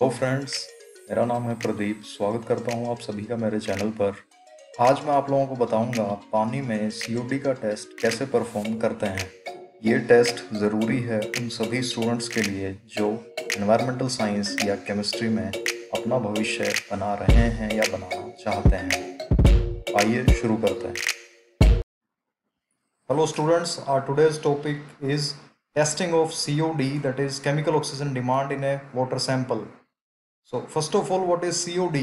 Hello friends, मेरा नाम है प्रदीप। स्वागत करता हूँ आप सभी का मेरे चैनल पर। आज मैं आप लोगों को बताऊंगा पानी में सीओडी का टेस्ट कैसे परफॉर्म करते हैं। ये टेस्ट ज़रूरी है उन सभी स्टूडेंट्स के लिए जो एनवायरमेंटल साइंस या केमिस्ट्री में अपना भविष्य बना रहे हैं या बनाना चाहते हैं। आइए शुरू करते हैं। Hello students, our today's topic is testing of COD, that is chemical oxygen demand in a water sample. So first of all, what is COD?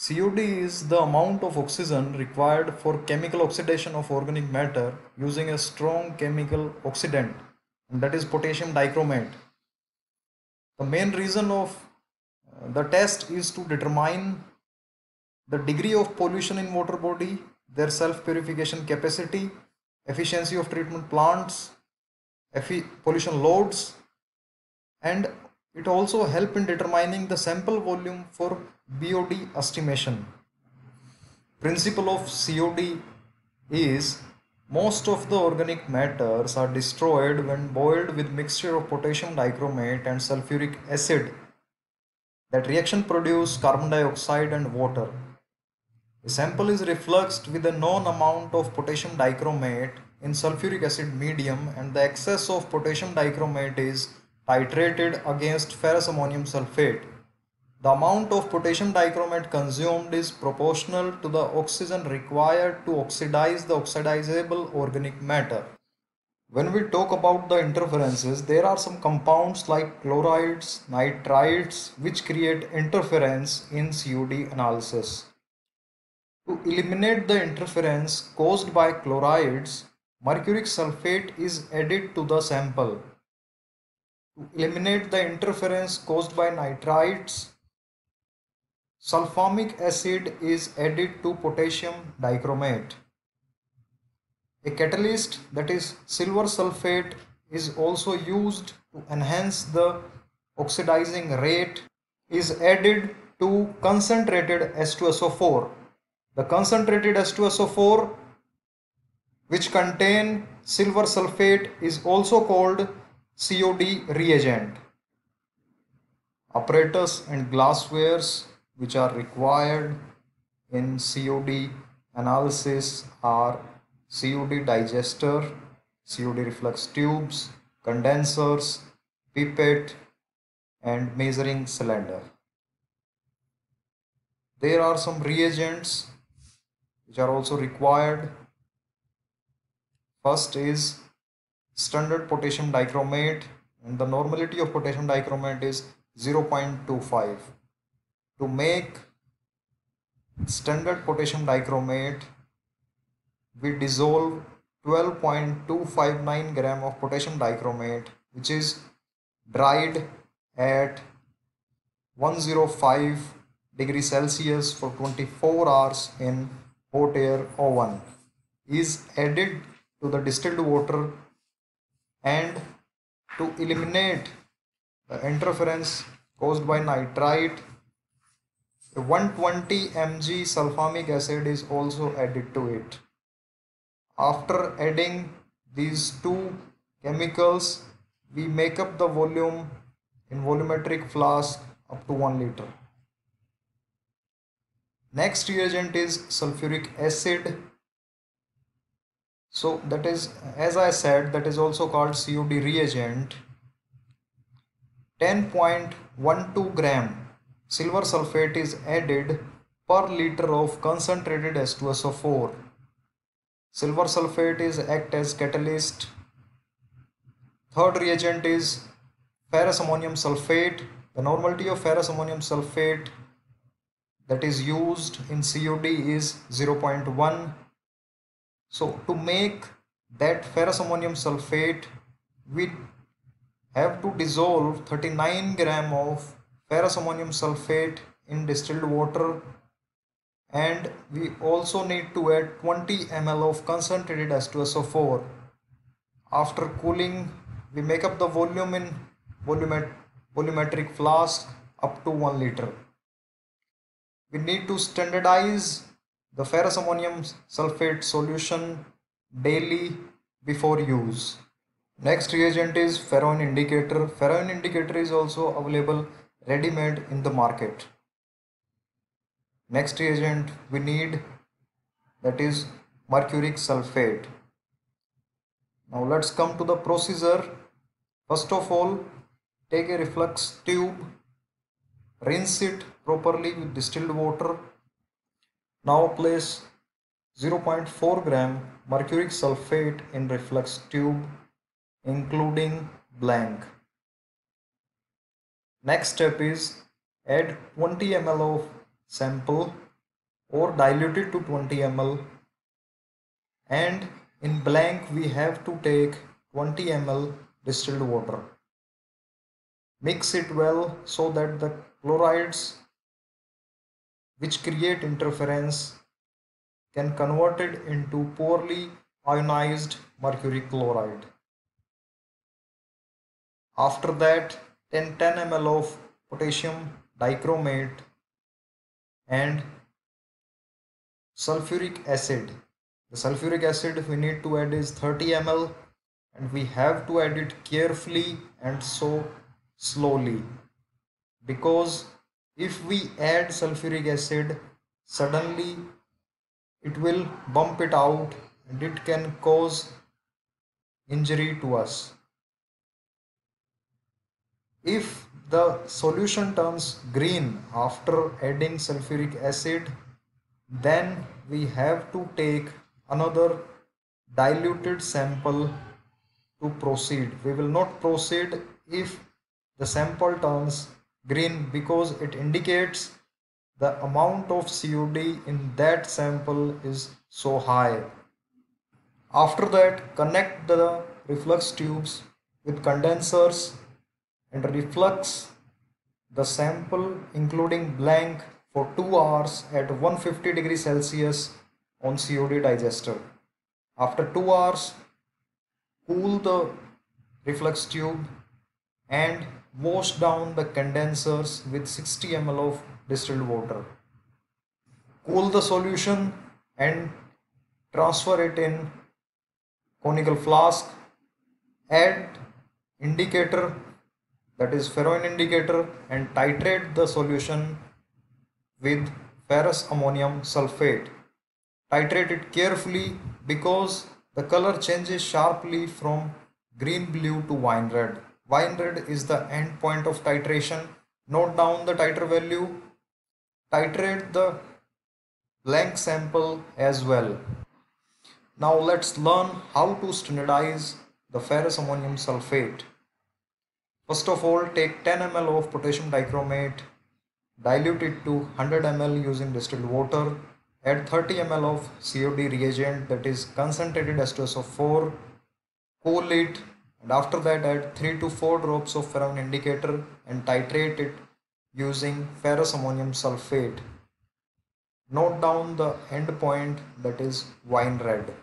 COD is the amount of oxygen required for chemical oxidation of organic matter using a strong chemical oxidant, and that is potassium dichromate. The main reason of the test is to determine the degree of pollution in water body, their self purification capacity, efficiency of treatment plants, pollution loads, and it also help in determining the sample volume for BOD estimation. Principle of COD is most of the organic matters are destroyed when boiled with mixture of potassium dichromate and sulfuric acid. That reaction produce carbon dioxide and water. The sample is refluxed with a known amount of potassium dichromate in sulfuric acid medium, and the excess of potassium dichromate is titrated against ferrous ammonium sulfate. The amount of potassium dichromate consumed is proportional to the oxygen required to oxidize the oxidizable organic matter. When we talk about the interferences, there are some compounds like chlorides, nitrites, which create interference in COD analysis. To eliminate the interference caused by chlorides, mercuric sulfate is added to the sample. To eliminate the interference caused by nitrites, sulfamic acid is added to potassium dichromate. A catalyst, that is silver sulfate, is also used to enhance the oxidizing rate, is added to concentrated H2SO4. The concentrated H2SO4 which contain silver sulfate is also called COD reagent. Apparatus and glasswares which are required in COD analysis are COD digester, COD reflux tubes, condensers, pipette, and measuring cylinder. There are some reagents which are also required. First is standard potassium dichromate, and the normality of potassium dichromate is 0.25. To make standard potassium dichromate, we dissolve 12.259 gram of potassium dichromate, which is dried at 105 degrees Celsius for 24 hours in hot air oven, is added to the distilled water, and to eliminate the interference caused by nitrite, 120 mg sulfamic acid is also added to it. After adding these two chemicals, we make up the volume in volumetric flask up to 1 liter. Next reagent is sulfuric acid. So that is, as I said, that is also called COD reagent. 10.12 gram silver sulfate is added per liter of concentrated H2SO4. Silver sulfate is act as catalyst. Third reagent is ferrous ammonium sulfate. The normality of ferrous ammonium sulfate that is used in COD is 0.1. So to make that ferrous ammonium sulfate, we have to dissolve 39 gram of ferrous ammonium sulfate in distilled water, and we also need to add 20 ml of concentrated H2SO4. After cooling, we make up the volume in volumetric flask up to 1 liter. We need to standardize the ferrous ammonium sulfate solution daily before use. Next reagent is ferroin indicator. Ferroin indicator is also available ready-made in the market. Next reagent we need, that is mercuric sulfate. Now let's come to the procedure. First of all, take a reflux tube, rinse it properly with distilled water. Now place 0.4 gram mercuric sulfate in reflux tube, including blank. Next step is add 20 ml of sample or dilute it to 20 ml, and in blank we have to take 20 ml distilled water. Mix it well so that the chlorides which create interference can convert it into poorly ionized mercury chloride. After that, 10 ml of potassium dichromate and sulfuric acid. The sulfuric acid we need to add is 30 ml, and we have to add it carefully and so slowly, because if we add sulfuric acid suddenly, it will bump it out and it can cause injury to us. If the solution turns green after adding sulfuric acid, then we have to take another diluted sample to proceed. We will not proceed if the sample turns green, because it indicates the amount of COD in that sample is so high. After that, connect the reflux tubes with condensers and reflux the sample including blank for 2 hours at 150 degrees Celsius on COD digester. After 2 hours, cool the reflux tube and wash down the condensers with 60 ml of distilled water. Cool the solution and transfer it in conical flask. Add indicator, that is ferroin indicator, and titrate the solution with ferrous ammonium sulfate. Titrate it carefully because the color changes sharply from green blue to wine red. Wine red is the end point of titration. Note down the titer value. Titrate the blank sample as well. Now let's learn how to standardize the ferrous ammonium sulfate. First of all, take 10 ml of potassium dichromate, dilute it to 100 ml using distilled water, add 30 ml of COD reagent, that is concentrated H2SO4, cool it, and after that add 3 to 4 drops of ferroin indicator and titrate it using ferrous ammonium sulfate. Note down the end point, that is wine red.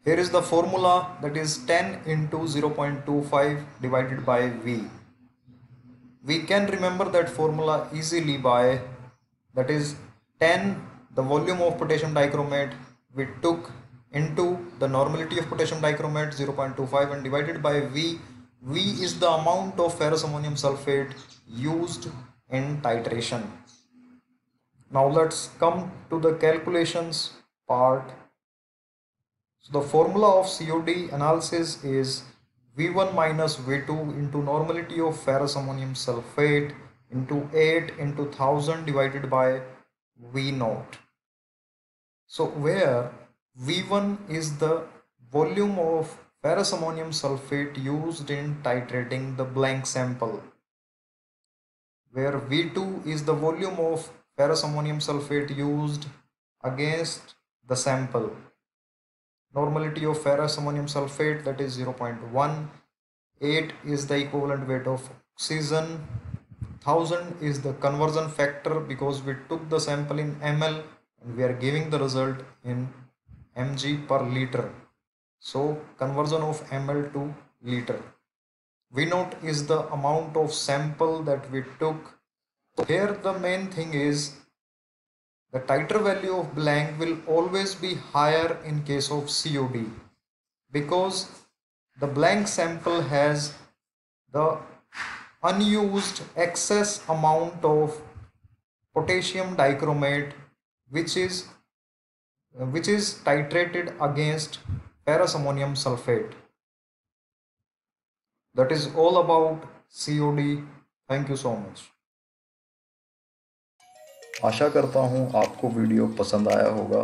Here is the formula, that is 10 into 0.25 divided by V. We can remember that formula easily by, that is 10 the volume of potassium dichromate we took into the normality of potassium dichromate 0.25 and divided by V. V is the amount of ferrous ammonium sulfate used in titration. Now let's come to the calculations part. So the formula of COD analysis is V1 minus V2 into normality of ferrous ammonium sulfate into 8 into 1000 divided by V naught. So where V1 is the volume of ferrous ammonium sulfate used in titrating the blank sample, where V2 is the volume of ferrous ammonium sulfate used against the sample. Normality of ferrous ammonium sulfate, that is 0.1, 8 is the equivalent weight of oxygen, 1000 is the conversion factor because we took the sample in ml and we are giving the result in mg per liter. So conversion of ml to liter. V naught is the amount of sample that we took. Here the main thing is the titer value of blank will always be higher in case of COD because the blank sample has the unused excess amount of potassium dichromate which is titrated against ferrous ammonium sulfate. That is all about COD. Thank you so much. आशा करता हूँ आपको video पसंद आया होगा।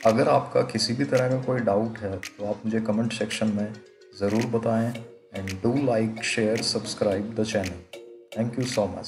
अगर आपका किसी भी तरह का कोई डाउट है तो आप मुझे कमेंट सेक्शन में ज़रूर बताएं and do like share subscribe the channel. Thank you so much.